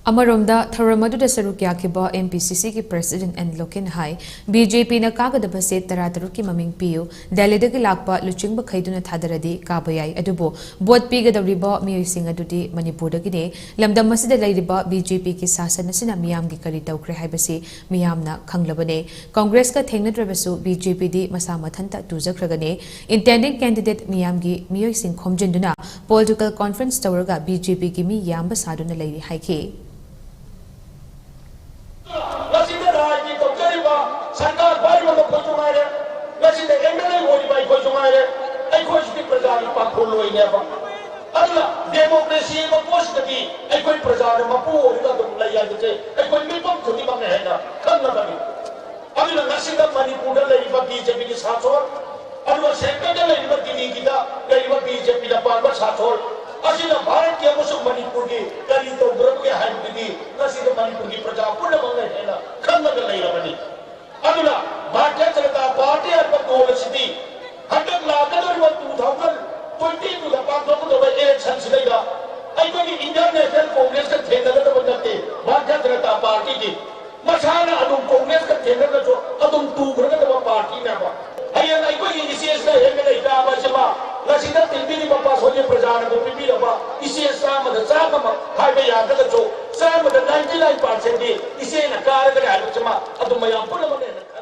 अमरोमदा थौरम अदुदा सरुक याखिबा एमपीसीसी की प्रेसिडेंट एन लोकेन हाई बीजेपी न कागदब से तरातरुक की ममिंग पियु दिल्लीदगी लाक्पा लुचिंग खैदुना थादरदी काबा याई अदुबो बोट पीगदौरिबा मियोइसिंग अदुदी मणिपुरदगिने लमदम मसिदा लैरिबा बीजेपी की शासन असिना मियामगी करी तौख्रे हाइबसी मियामना खंगलबने कांग्रेस का थेंगनद्रबसु बीजेपी दी मसा मथंता तुजख्रगने इंटेंडिंग कैंडिडेट मियामगी मियोइसिंग खोमजिंदुना पॉलिटिकल कॉन्फ्रेंस तौरगा बीजेपी की मी याम सादुना लैरि हाइखे सरकार बारी वाला कोई जुमाए रे वैसे तो एमएलए होरी बाई कोई जुमाए रे आई कोई भी प्रजा की पाख खोल लो इन्हें बा अगला डेमोक्रेसी में पोस्ट की आई कोई प्रजा ने मपू होरी का तुम ले याद थे आई कोई भी पंख खुदी मांगे है ना कम ना कभी अभी ना नसीब मणिपुर ले इबा बीजेपी के साथ और अगला सेंटर ले इबा दिल्ली की दा ले इबा बीजेपी का पार्ट साथ और असी ना भारत के मुसुक मणिपुर की करी तो ग्रुप के हाइप दी नसीब मणिपुर की प्रजा पूर्ण मांगे है ना कम ना ले इबा बनी अगला भारतीय जनता पार्टी अर्पण गोल सिटी हटक लाकर वो 2022 दा पार्ट को तो इलेक्शन सिलेगा आई कोई इंडियन नेशनल कांग्रेस का थेंदर तो बनते भारतीय जनता पार्टी की मसाला अदुम कांग्रेस का थेंदर जो अदुम टूगर का पार्टी में बा आई कोई इसीएस का है मेरे इटा बसमा लसीदा तिलबी नि पास होने प्रजान को पिपी रबा इसीएस साम द साम हाईवे याद का जो साम द 99% दी इसे न कार का आलोचना अदुम मयाम पुल मने